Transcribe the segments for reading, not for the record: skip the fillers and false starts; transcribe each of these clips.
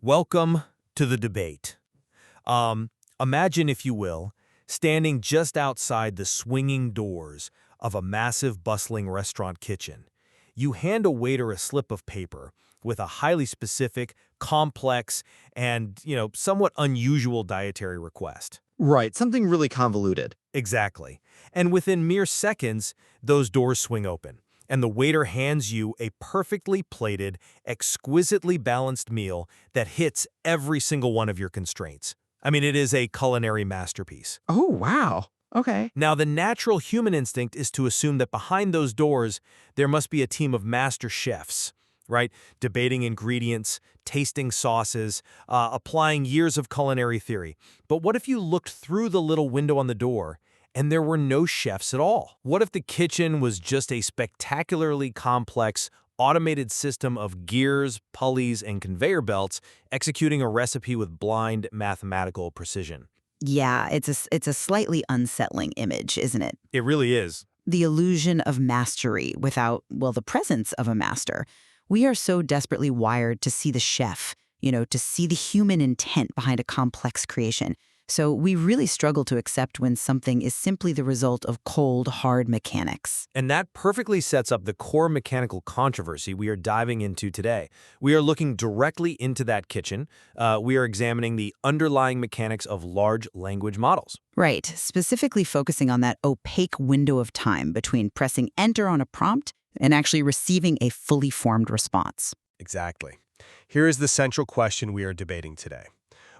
Welcome to the debate. Imagine, if you will, standing just outside the swinging doors of a massive, bustling restaurant kitchen. You hand a waiter a slip of paper with a highly specific, complex, and, somewhat unusual dietary request. Right, something really convoluted. Exactly. And within mere seconds, those doors swing open, and the waiter hands you a perfectly plated, exquisitely balanced meal that hits every single one of your constraints. I mean, it is a culinary masterpiece. Oh, wow. Okay. Now, the natural human instinct is to assume that behind those doors, there must be a team of master chefs, right? Debating ingredients, tasting sauces, applying years of culinary theory. But what if you looked through the little window on the door and there were no chefs at all? What if the kitchen was just a spectacularly complex, automated system of gears, pulleys, and conveyor belts executing a recipe with blind mathematical precision? Yeah, it's a slightly unsettling image, isn't it? It really is. The illusion of mastery without, well, the presence of a master. We are so desperately wired to see the chef, to see the human intent behind a complex creation. So we really struggle to accept when something is simply the result of cold, hard mechanics. And that perfectly sets up the core mechanical controversy we are diving into today. We are looking directly into that kitchen. We are examining the underlying mechanics of large language models. Right, specifically focusing on that opaque window of time between pressing enter on a prompt and actually receiving a fully formed response. Exactly. Here is the central question we are debating today.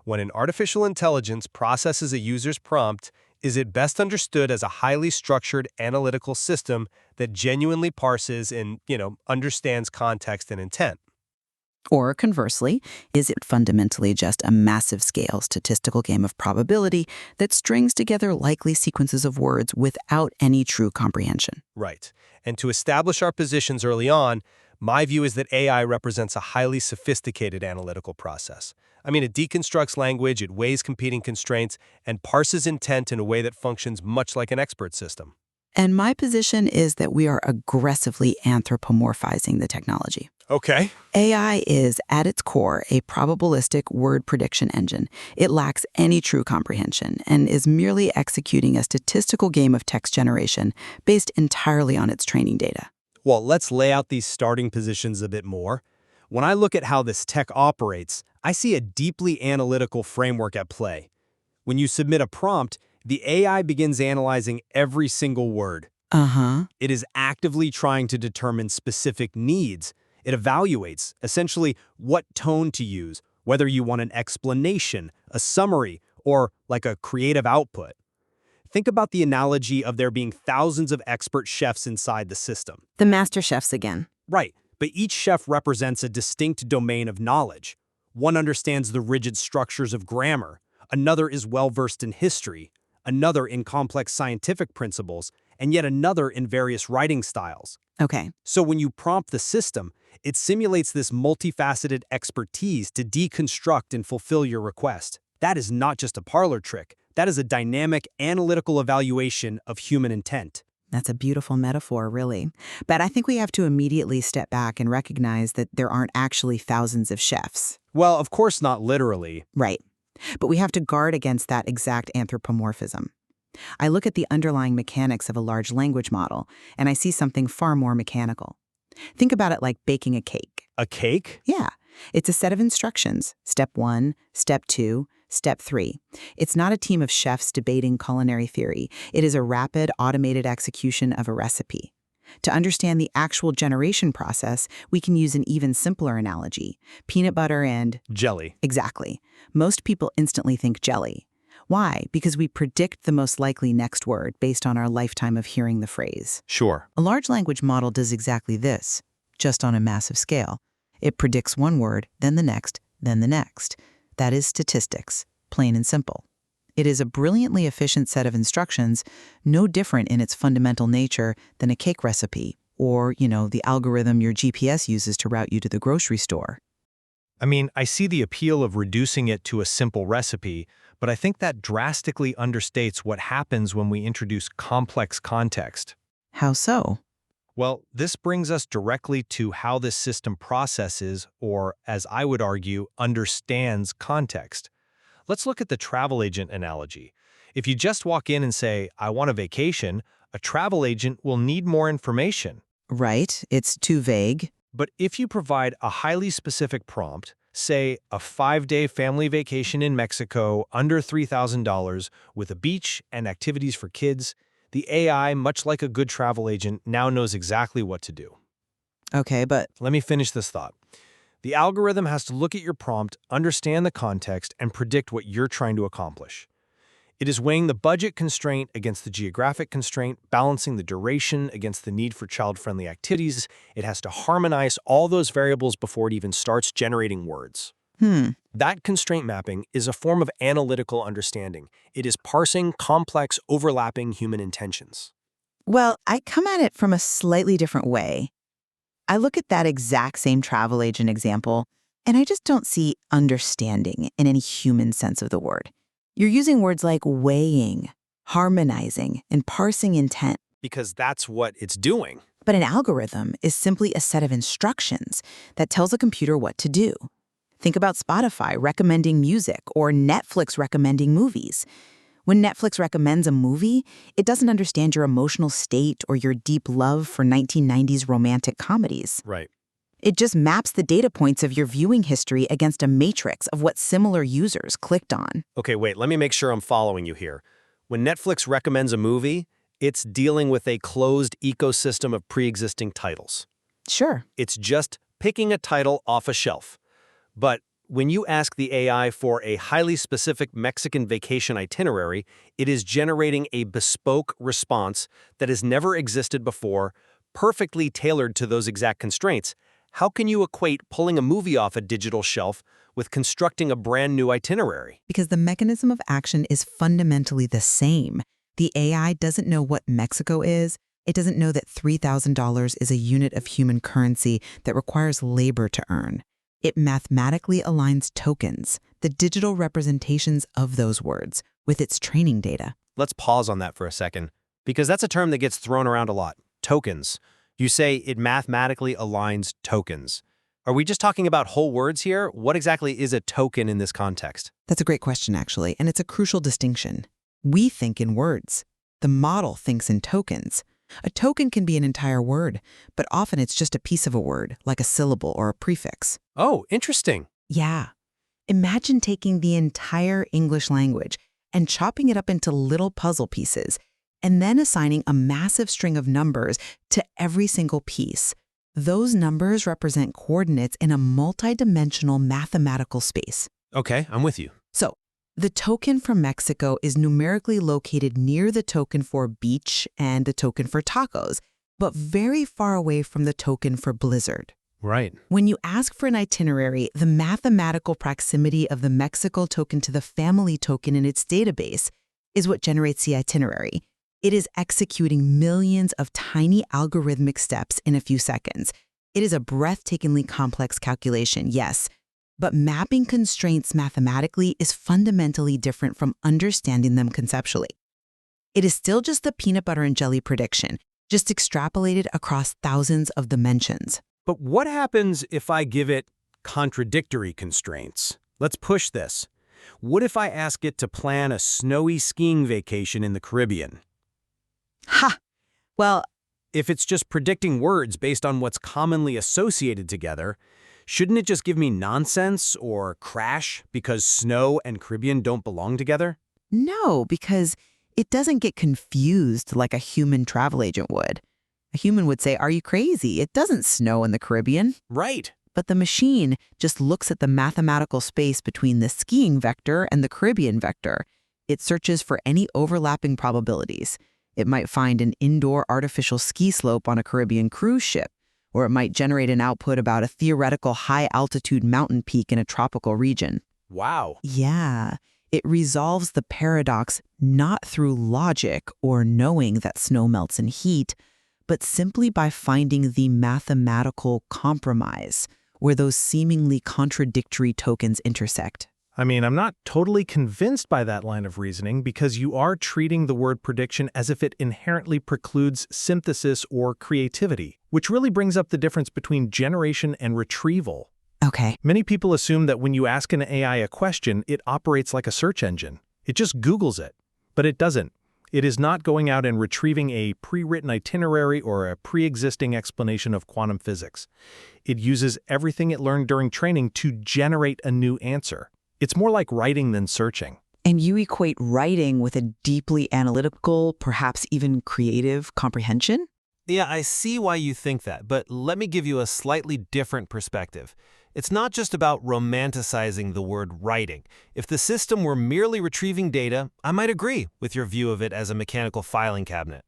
When an artificial intelligence processes a user's prompt, is it best understood as a highly structured analytical system that genuinely parses and, understands context and intent? Or conversely, is it fundamentally just a massive-scale statistical game of probability that strings together likely sequences of words without any true comprehension? Right. And to establish our positions early on, my view is that AI represents a highly sophisticated analytical process. It deconstructs language, it weighs competing constraints, and parses intent in a way that functions much like an expert system. And my position is that we are aggressively anthropomorphizing the technology. Okay. AI is, at its core, a probabilistic word prediction engine. It lacks any true comprehension and is merely executing a statistical game of text generation based entirely on its training data. Well, let's lay out these starting positions a bit more. When I look at how this tech operates, I see a deeply analytical framework at play. When you submit a prompt, the AI begins analyzing every single word. It is actively trying to determine specific needs. It evaluates, essentially, what tone to use, whether you want an explanation, a summary, or like a creative output. Think about the analogy of there being thousands of expert chefs inside the system. The master chefs again. Right, but each chef represents a distinct domain of knowledge. One understands the rigid structures of grammar, another is well-versed in history, another in complex scientific principles, and yet another in various writing styles. Okay. So when you prompt the system, it simulates this multifaceted expertise to deconstruct and fulfill your request. That is not just a parlor trick. That is a dynamic, analytical evaluation of human intent. That's a beautiful metaphor, really. But I think we have to immediately step back and recognize that there aren't actually thousands of chefs. Well, of course not literally. Right. But we have to guard against that exact anthropomorphism. I look at the underlying mechanics of a large language model, and I see something far more mechanical. Think about it like baking a cake. A cake? Yeah. It's a set of instructions. Step 1, Step 2, Step 3. It's not a team of chefs debating culinary theory. It is a rapid, automated execution of a recipe. To understand the actual generation process, we can use an even simpler analogy. Peanut butter and... jelly. Exactly. Most people instantly think jelly. Why? Because we predict the most likely next word based on our lifetime of hearing the phrase. Sure. A large language model does exactly this, just on a massive scale. It predicts one word, then the next, then the next. That is statistics, plain and simple. It is a brilliantly efficient set of instructions, no different in its fundamental nature than a cake recipe or, the algorithm your GPS uses to route you to the grocery store. I see the appeal of reducing it to a simple recipe, but I think that drastically understates what happens when we introduce complex context. How so? Well, this brings us directly to how this system processes, or as I would argue, understands context. Let's look at the travel agent analogy. If you just walk in and say, I want a vacation, a travel agent will need more information. Right? It's too vague. But if you provide a highly specific prompt, say a 5-day family vacation in Mexico under $3,000 with a beach and activities for kids, the AI, much like a good travel agent, now knows exactly what to do. Okay, but Let me finish this thought. The algorithm has to look at your prompt, understand the context, and predict what you're trying to accomplish. It is weighing the budget constraint against the geographic constraint, balancing the duration against the need for child-friendly activities. It has to harmonize all those variables before it even starts generating words. That constraint mapping is a form of analytical understanding. It is parsing complex, overlapping human intentions. Well, I come at it from a slightly different way. I look at that exact same travel agent example, and I just don't see understanding in any human sense of the word. You're using words like weighing, harmonizing, and parsing intent. Because that's what it's doing. But an algorithm is simply a set of instructions that tells a computer what to do. Think about Spotify recommending music or Netflix recommending movies. When Netflix recommends a movie, it doesn't understand your emotional state or your deep love for 1990s romantic comedies. Right. It just maps the data points of your viewing history against a matrix of what similar users clicked on. Okay, wait, let me make sure I'm following you here. When Netflix recommends a movie, it's dealing with a closed ecosystem of pre-existing titles. Sure. It's just picking a title off a shelf. But when you ask the AI for a highly specific Mexican vacation itinerary, it is generating a bespoke response that has never existed before, perfectly tailored to those exact constraints. How can you equate pulling a movie off a digital shelf with constructing a brand new itinerary? Because the mechanism of action is fundamentally the same. The AI doesn't know what Mexico is. It doesn't know that $3,000 is a unit of human currency that requires labor to earn. It mathematically aligns tokens, the digital representations of those words, with its training data. Let's pause on that for a second, because that's a term that gets thrown around a lot. Tokens. You say it mathematically aligns tokens. Are we just talking about whole words here? What exactly is a token in this context? That's a great question, actually, and it's a crucial distinction. We think in words. The model thinks in tokens. A token can be an entire word, but often it's just a piece of a word, like a syllable or a prefix. Oh, interesting. Yeah. Imagine taking the entire English language and chopping it up into little puzzle pieces, and then assigning a massive string of numbers to every single piece. Those numbers represent coordinates in a multidimensional mathematical space. Okay, I'm with you. So, the token for Mexico is numerically located near the token for beach and the token for tacos, but very far away from the token for blizzard. Right. When you ask for an itinerary, the mathematical proximity of the Mexico token to the family token in its database is what generates the itinerary. It is executing millions of tiny algorithmic steps in a few seconds. It is a breathtakingly complex calculation, yes, but mapping constraints mathematically is fundamentally different from understanding them conceptually. It is still just a peanut butter and jelly prediction, just extrapolated across thousands of dimensions. But what happens if I give it contradictory constraints? Let's push this. What if I ask it to plan a snowy skiing vacation in the Caribbean? Ha! Well, If it's just predicting words based on what's commonly associated together, shouldn't it just give me nonsense or crash because snow and Caribbean don't belong together? no, because it doesn't get confused like a human travel agent would. A human would say, "Are you crazy? It doesn't snow in the Caribbean." Right. But the machine just looks at the mathematical space between the skiing vector and the Caribbean vector. It searches for any overlapping probabilities. It might find an indoor artificial ski slope on a Caribbean cruise ship, or it might generate an output about a theoretical high-altitude mountain peak in a tropical region. Wow. Yeah, it resolves the paradox not through logic or knowing that snow melts in heat, but simply by finding the mathematical compromise where those seemingly contradictory tokens intersect. I mean, I'm not totally convinced by that line of reasoning because you are treating the word prediction as if it inherently precludes synthesis or creativity, which really brings up the difference between generation and retrieval. Okay. Many people assume that when you ask an AI a question, it operates like a search engine. It just Googles it. But it doesn't. It is not going out and retrieving a pre-written itinerary or a pre-existing explanation of quantum physics. It uses everything it learned during training to generate a new answer. It's more like writing than searching. And you equate writing with a deeply analytical, perhaps even creative comprehension? Yeah, I see why you think that, but let me give you a slightly different perspective. It's not just about romanticizing the word writing. If the system were merely retrieving data, I might agree with your view of it as a mechanical filing cabinet.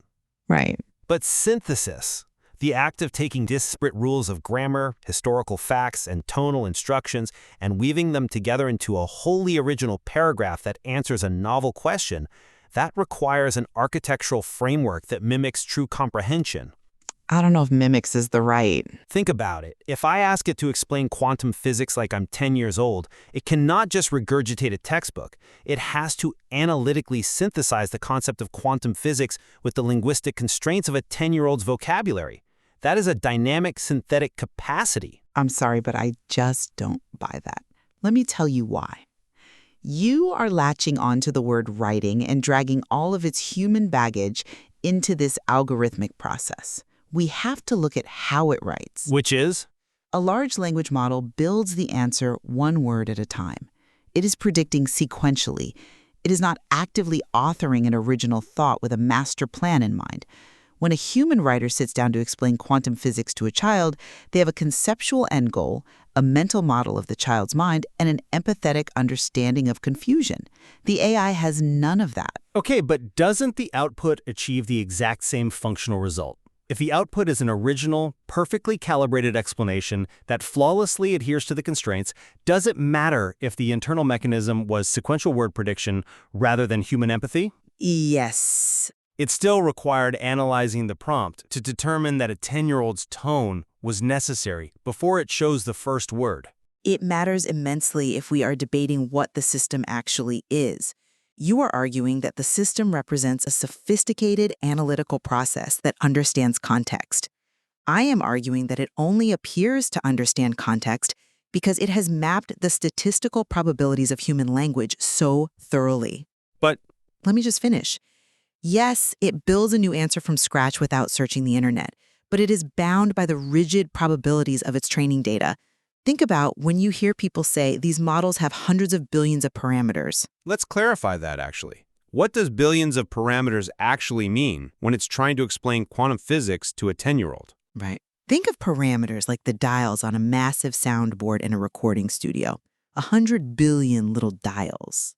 Right. But synthesis, the act of taking disparate rules of grammar, historical facts, and tonal instructions and weaving them together into a wholly original paragraph that answers a novel question, that requires an architectural framework that mimics true comprehension. I don't know if mimics is the right. Think about it. If I ask it to explain quantum physics like I'm 10 years old, it cannot just regurgitate a textbook. It has to analytically synthesize the concept of quantum physics with the linguistic constraints of a 10-year-old's vocabulary. That is a dynamic synthetic capacity. I'm sorry, but I just don't buy that. Let me tell you why. You are latching onto the word writing and dragging all of its human baggage into this algorithmic process. We have to look at how it writes. Which is? A large language model builds the answer one word at a time. It is predicting sequentially. It is not actively authoring an original thought with a master plan in mind. When a human writer sits down to explain quantum physics to a child, they have a conceptual end goal, a mental model of the child's mind, and an empathetic understanding of confusion. The AI has none of that. Okay, but doesn't the output achieve the exact same functional result? If the output is an original, perfectly calibrated explanation that flawlessly adheres to the constraints, does it matter if the internal mechanism was sequential word prediction rather than human empathy? Yes. It still required analyzing the prompt to determine that a 10-year-old's tone was necessary before it chose the first word. It matters immensely if we are debating what the system actually is. You are arguing that the system represents a sophisticated analytical process that understands context. I am arguing that it only appears to understand context because it has mapped the statistical probabilities of human language so thoroughly. But let me just finish. Yes, it builds a new answer from scratch without searching the internet, but it is bound by the rigid probabilities of its training data. Think about when you hear people say these models have hundreds of billions of parameters. let's clarify that, actually. What does billions of parameters actually mean when it's trying to explain quantum physics to a 10-year-old? Right. Think of parameters like the dials on a massive soundboard in a recording studio. 100 billion little dials.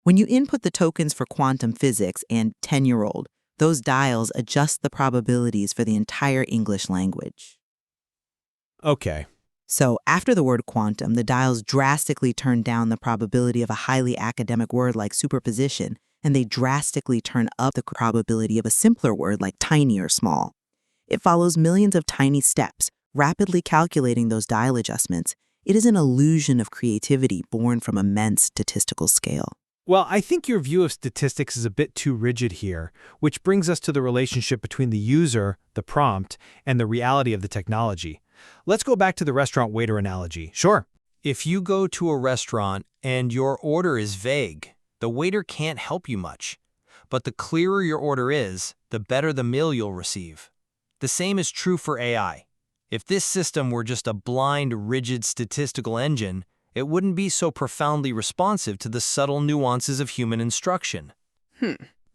When you input the tokens for quantum physics and 10-year-old, those dials adjust the probabilities for the entire English language. Okay. So after the word quantum, the dials drastically turn down the probability of a highly academic word like superposition, and they drastically turn up the probability of a simpler word like tiny or small. It follows millions of tiny steps, rapidly calculating those dial adjustments. It is an illusion of creativity born from immense statistical scale. Well, I think your view of statistics is a bit too rigid here, which brings us to the relationship between the user, the prompt, and the reality of the technology. Let's go back to the restaurant waiter analogy. Sure. If you go to a restaurant and your order is vague, the waiter can't help you much. But the clearer your order is, the better the meal you'll receive. The same is true for AI. If this system were just a blind, rigid statistical engine, it wouldn't be so profoundly responsive to the subtle nuances of human instruction.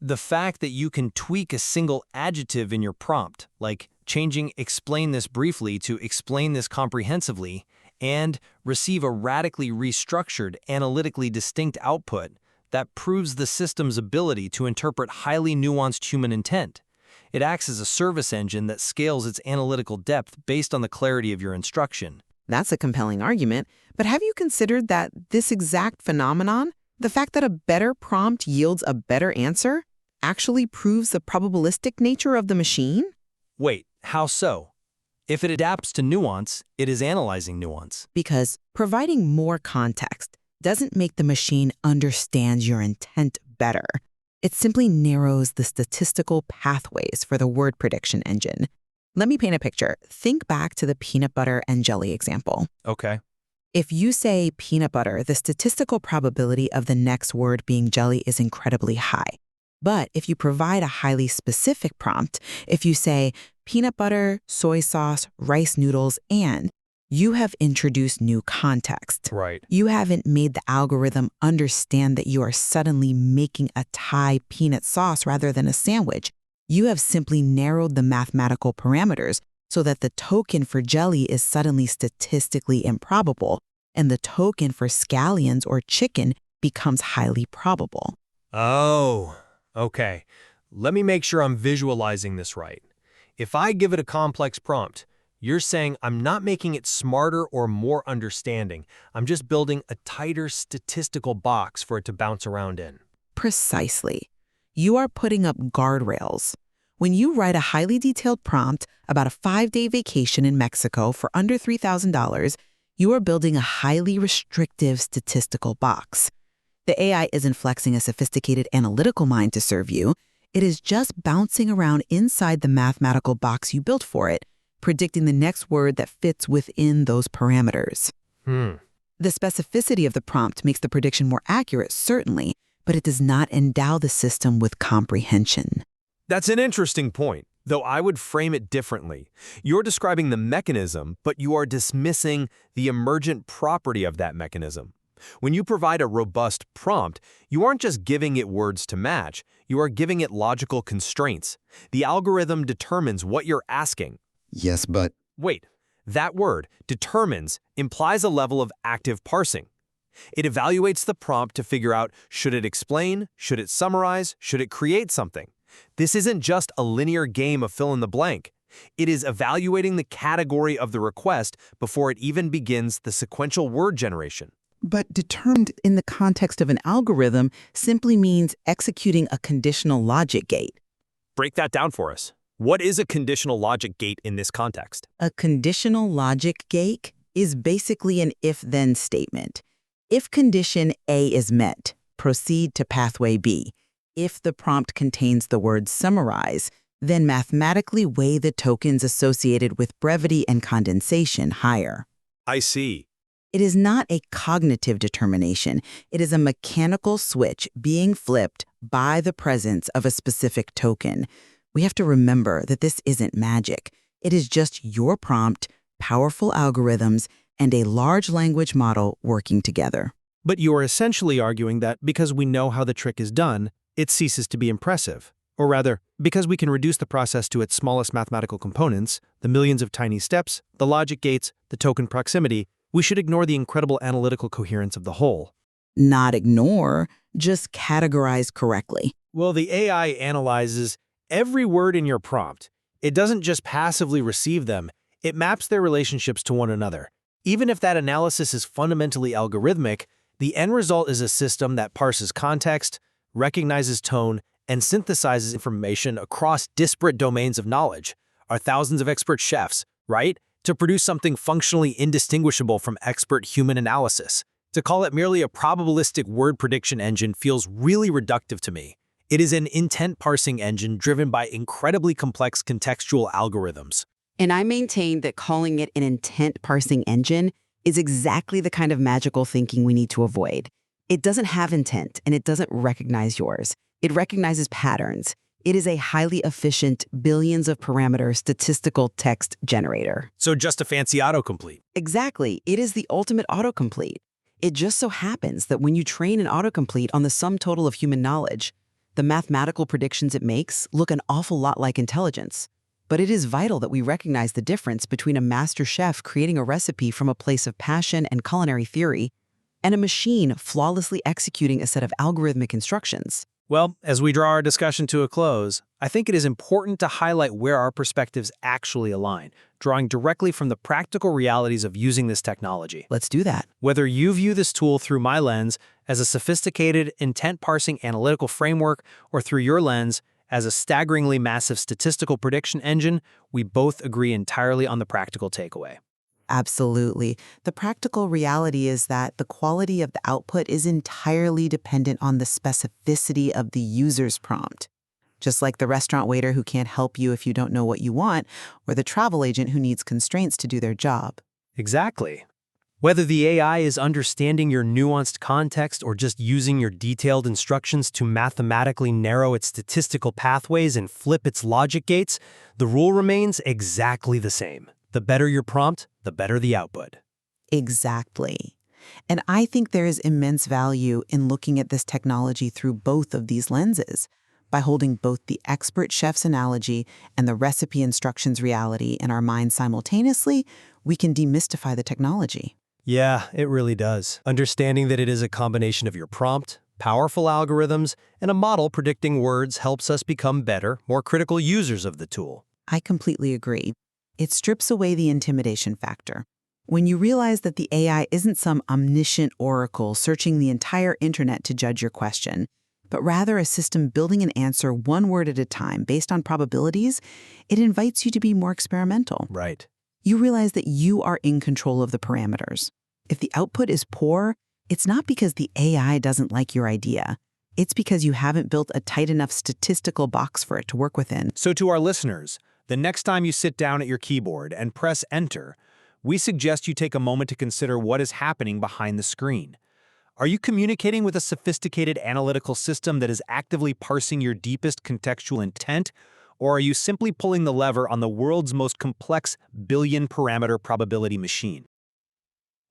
The fact that you can tweak a single adjective in your prompt, like changing "explain this briefly" to "explain this comprehensively," and receive a radically restructured, analytically distinct output, that proves the system's ability to interpret highly nuanced human intent. It acts as a service engine that scales its analytical depth based on the clarity of your instruction. That's a compelling argument, but have you considered that this exact phenomenon, the fact that a better prompt yields a better answer, actually proves the probabilistic nature of the machine? Wait, how so? If it adapts to nuance, it is analyzing nuance. Because providing more context doesn't make the machine understand your intent better. It simply narrows the statistical pathways for the word prediction engine. Let me paint a picture. Think back to the peanut butter and jelly example. Okay. If you say peanut butter, the statistical probability of the next word being jelly is incredibly high. But if you provide a highly specific prompt, if you say peanut butter, soy sauce, rice noodles, and you have introduced new context. Right. You haven't made the algorithm understand that you are suddenly making a Thai peanut sauce rather than a sandwich. You have simply narrowed the mathematical parameters so that the token for jelly is suddenly statistically improbable, and the token for scallions or chicken becomes highly probable. Oh, okay. Let me make sure I'm visualizing this right. If I give it a complex prompt, you're saying I'm not making it smarter or more understanding. I'm just building a tighter statistical box for it to bounce around in. Precisely. You are putting up guardrails. When you write a highly detailed prompt about a 5-day vacation in Mexico for under $3,000, you are building a highly restrictive statistical box. The AI isn't flexing a sophisticated analytical mind to serve you. It is just bouncing around inside the mathematical box you built for it, predicting the next word that fits within those parameters. The specificity of the prompt makes the prediction more accurate, certainly, but it does not endow the system with comprehension. That's an interesting point, though I would frame it differently. You're describing the mechanism, but you are dismissing the emergent property of that mechanism. When you provide a robust prompt, you aren't just giving it words to match, you are giving it logical constraints. The algorithm determines what you're asking. Yes, but Wait, that word, determines, implies a level of active parsing. It evaluates the prompt to figure out, should it explain, should it summarize, should it create something? This isn't just a linear game of fill in the blank. It is evaluating the category of the request before it even begins the sequential word generation. But determined in the context of an algorithm simply means executing a conditional logic gate. Break that down for us. What is a conditional logic gate in this context? A conditional logic gate is basically an if-then statement. If condition A is met, proceed to pathway B. If the prompt contains the word summarize, then mathematically weigh the tokens associated with brevity and condensation higher. I see. It is not a cognitive determination. It is a mechanical switch being flipped by the presence of a specific token. We have to remember that this isn't magic. It is just your prompt, powerful algorithms, and a large language model working together. But you are essentially arguing that because we know how the trick is done, it ceases to be impressive. Or rather, because we can reduce the process to its smallest mathematical components, the millions of tiny steps, the logic gates, the token proximity, we should ignore the incredible analytical coherence of the whole. Not ignore, just categorize correctly. Well, the AI analyzes every word in your prompt. It doesn't just passively receive them, it maps their relationships to one another. Even if that analysis is fundamentally algorithmic, the end result is a system that parses context, recognizes tone, and synthesizes information across disparate domains of knowledge. Are thousands of expert chefs, right? To produce something functionally indistinguishable from expert human analysis. To call it merely a probabilistic word prediction engine feels really reductive to me. It is an intent parsing engine driven by incredibly complex contextual algorithms. And I maintain that calling it an intent parsing engine is exactly the kind of magical thinking we need to avoid. It doesn't have intent, and it doesn't recognize yours. It recognizes patterns. It is a highly efficient, billions of parameter statistical text generator. So just a fancy autocomplete. Exactly. It is the ultimate autocomplete. It just so happens that when you train an autocomplete on the sum total of human knowledge, the mathematical predictions it makes look an awful lot like intelligence. But it is vital that we recognize the difference between a master chef creating a recipe from a place of passion and culinary theory and a machine flawlessly executing a set of algorithmic instructions. Well, as we draw our discussion to a close, I think it is important to highlight where our perspectives actually align, drawing directly from the practical realities of using this technology. Let's do that. Whether you view this tool through my lens as a sophisticated, intent-parsing analytical framework or through your lens as a staggeringly massive statistical prediction engine, we both agree entirely on the practical takeaway. Absolutely. The practical reality is that the quality of the output is entirely dependent on the specificity of the user's prompt. Just like the restaurant waiter who can't help you if you don't know what you want, or the travel agent who needs constraints to do their job. Exactly. Whether the AI is understanding your nuanced context or just using your detailed instructions to mathematically narrow its statistical pathways and flip its logic gates, the rule remains exactly the same. The better your prompt, the better the output. Exactly. And I think there is immense value in looking at this technology through both of these lenses. By holding both the expert chef's analogy and the recipe instructions reality in our minds simultaneously, we can demystify the technology. Yeah, it really does. Understanding that it is a combination of your prompt, powerful algorithms, and a model predicting words helps us become better, more critical users of the tool. I completely agree. It strips away the intimidation factor. When you realize that the AI isn't some omniscient oracle searching the entire internet to judge your question, but rather a system building an answer one word at a time based on probabilities, it invites you to be more experimental. Right. You realize that you are in control of the parameters. If the output is poor, it's not because the AI doesn't like your idea. It's because you haven't built a tight enough statistical box for it to work within. So to our listeners, the next time you sit down at your keyboard and press Enter, we suggest you take a moment to consider what is happening behind the screen. Are you communicating with a sophisticated analytical system that is actively parsing your deepest contextual intent, or are you simply pulling the lever on the world's most complex billion-parameter probability machine?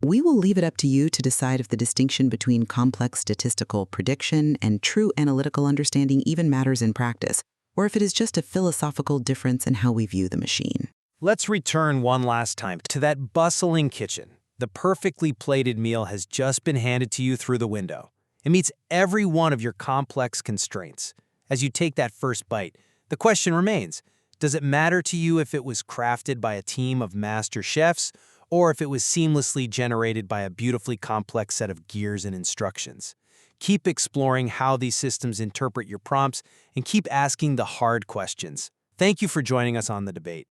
We will leave it up to you to decide if the distinction between complex statistical prediction and true analytical understanding even matters in practice, or if it is just a philosophical difference in how we view the machine. Let's return one last time to that bustling kitchen. The perfectly plated meal has just been handed to you through the window. It meets every one of your complex constraints. As you take that first bite, the question remains, does it matter to you if it was crafted by a team of master chefs, or if it was seamlessly generated by a beautifully complex set of gears and instructions? Keep exploring how these systems interpret your prompts and keep asking the hard questions. Thank you for joining us on The Debate.